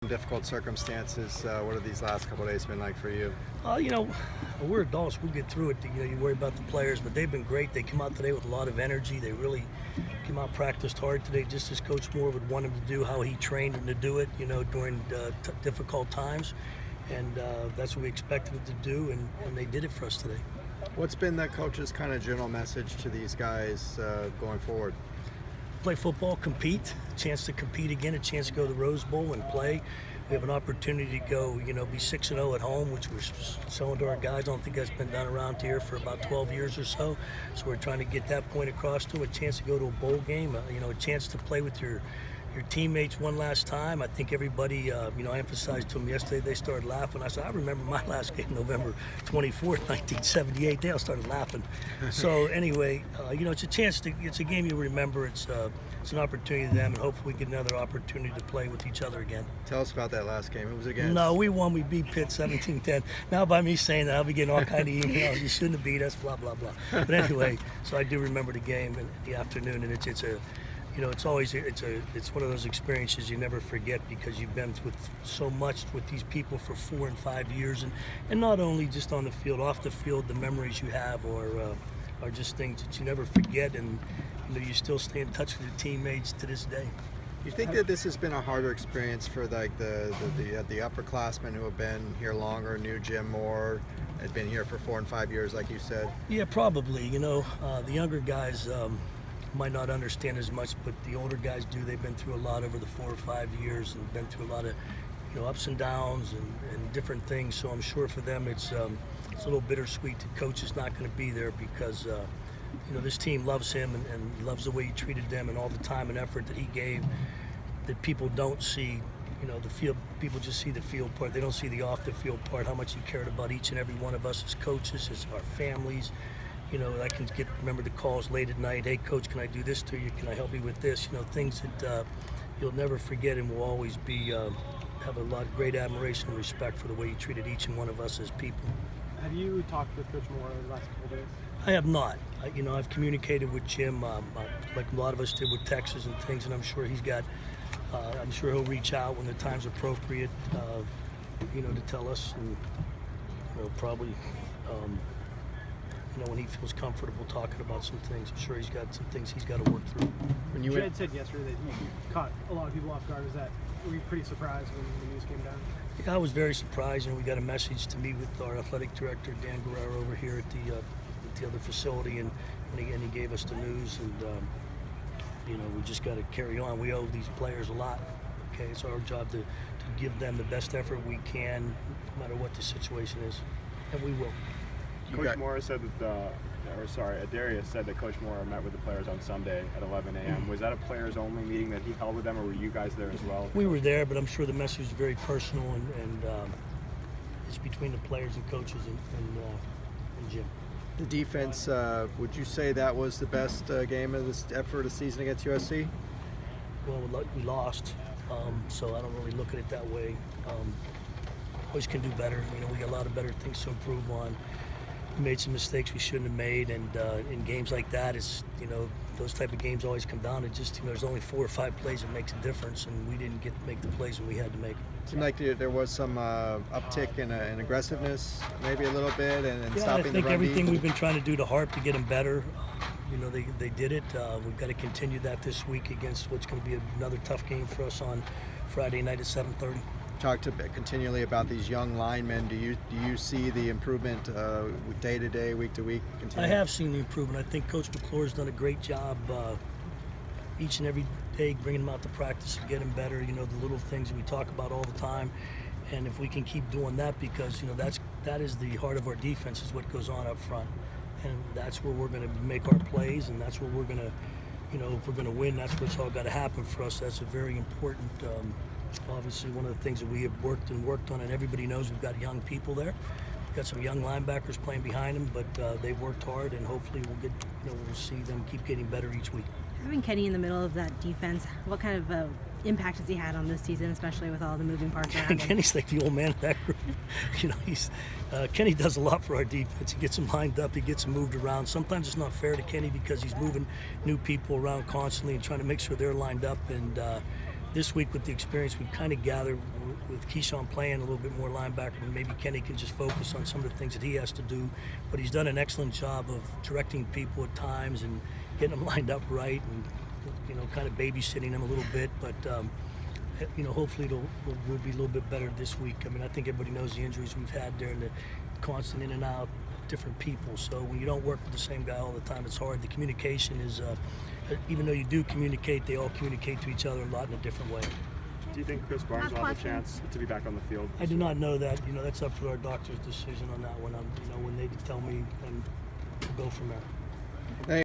Difficult circumstances. What have these last couple of days been like for you? You know, we're adults. We'll get through it. You know, you worry about the players, but they've been great. They come out today with a lot of energy. They really came out, practiced hard today, just as Coach Moore would want them to do, how he trained them to do it, you know, during difficult times. And that's what we expected them to do, and they did it for us today. What's been the coach's kind of general message to these guys going forward? Play football, compete, a chance to compete again, a chance to go to the Rose Bowl and play. We have an opportunity to go, you know, be 6-0 at home, which we're showing to our guys. I don't think that's been done around here for about 12 years or so. So we're trying to get that point across to them, a chance to go to a bowl game, you know, a chance to play with your teammates one last time. I think everybody, you know, I emphasized to them yesterday, they started laughing. I said, I remember my last game, November 24th, 1978. They all started laughing. So anyway, you know, it's a game you remember. It's an opportunity to them, and hopefully we get another opportunity to play with each other again. Tell us about that last game. It was against? No, we won. We beat Pitt 17-10. Now by me saying that, I'll be getting all kind of emails. You shouldn't have beat us, blah, blah, blah. But anyway, so I do remember the game in the afternoon, and it's a, you know, it's always it's one of those experiences you never forget, because you've been with so much with these people for 4 and 5 years, and not only just on the field, off the field, the memories you have are just things that you never forget, and you know, you still stay in touch with your teammates to this day. You think that this has been a harder experience for like the upperclassmen who have been here longer, knew Jim Moore, had been here for 4 and 5 years, like you said? Yeah, probably. You know, the younger guys might not understand as much, but the older guys do. They've been through a lot over the 4 or 5 years, and been through a lot of, you know, ups and downs and different things. So I'm sure for them it's a little bittersweet that Coach is not going to be there, because you know, this team loves him and loves the way he treated them and all the time and effort that he gave, that people don't see. You know, the field, people just see the field part. They don't see the off the field part, how much he cared about each and every one of us as coaches, as our families. You know, I can remember the calls late at night. Hey, Coach, can I do this to you? Can I help you with this? You know, things that you'll never forget, and will always be have a lot of great admiration and respect for the way he treated each and one of us as people. Have you talked with Coach Moore the last couple days? I have not. You know, I've communicated with Jim, like a lot of us did with Texas and things, and I'm sure he's got. I'm sure he'll reach out when the time's appropriate, you know, to tell us, and you know, probably. You know, when he feels comfortable talking about some things, I'm sure he's got some things he's got to work through. When you had said yesterday that you caught a lot of people off guard, were you pretty surprised when the news came down? Yeah, I was very surprised. You know, we got a message to meet with our athletic director, Dan Guerrero, over here at the other facility, and he gave us the news, and you know, we just got to carry on. We owe these players a lot. Okay, it's our job to give them the best effort we can, no matter what the situation is, and we will. Coach Moore said that, Darius said that Coach Moore met with the players on Sunday at 11 a.m. Was that a players-only meeting that he held with them, or were you guys there as well? We were there, but I'm sure the message is very personal, and it's between the players and coaches and Jim. The defense, would you say that was the best game of this effort of the season against USC? Well, we lost, so I don't really look at it that way. Always can do better. You know, we got a lot of better things to improve on. We made some mistakes we shouldn't have made, and in games like that, it's, you know, those type of games always come down to just, you know, there's only 4 or 5 plays that makes a difference, and we didn't make the plays that we had to make. It seemed like there was some uptick in aggressiveness, maybe a little bit, and stopping the run. I think everything we've been trying to do to Harp to get them better, you know, they did it. We've got to continue that this week against what's going to be another tough game for us on Friday night at 7:30. Talked continually about these young linemen. Do you see the improvement day to day, week to week? I have seen the improvement. I think Coach McClure's done a great job each and every day bringing them out to practice and getting better. You know, the little things we talk about all the time, and if we can keep doing that, because you know that is the heart of our defense, is what goes on up front, and that's where we're going to make our plays, and that's where we're going to, you know, if we're going to win, that's what's all got to happen for us. That's a very important. Obviously, one of the things that we have worked on, and everybody knows we've got young people there. We've got some young linebackers playing behind them, but they've worked hard, and hopefully we'll see them keep getting better each week. Having Kenny in the middle of that defense, what kind of impact has he had on this season, especially with all the moving parts around him? Kenny's like the old man of that group. You know, Kenny does a lot for our defense. He gets them lined up, he gets them moved around. Sometimes it's not fair to Kenny because he's moving new people around constantly and trying to make sure they're lined up, and this week with the experience we've kind of gathered with Keyshawn playing a little bit more linebacker, and maybe Kenny can just focus on some of the things that he has to do. But he's done an excellent job of directing people at times and getting them lined up right, and kind of babysitting them a little bit. But hopefully we'll be a little bit better this week. I mean, I think everybody knows the injuries we've had there and the constant in and out of different people. So when you don't work with the same guy all the time, it's hard. The communication is, even though you do communicate, they all communicate to each other a lot in a different way. Do you think Chris Barnes will have a chance to be back on the field? I do not know that. That's up for our doctor's decision on that one. When they tell me, and we'll go from there.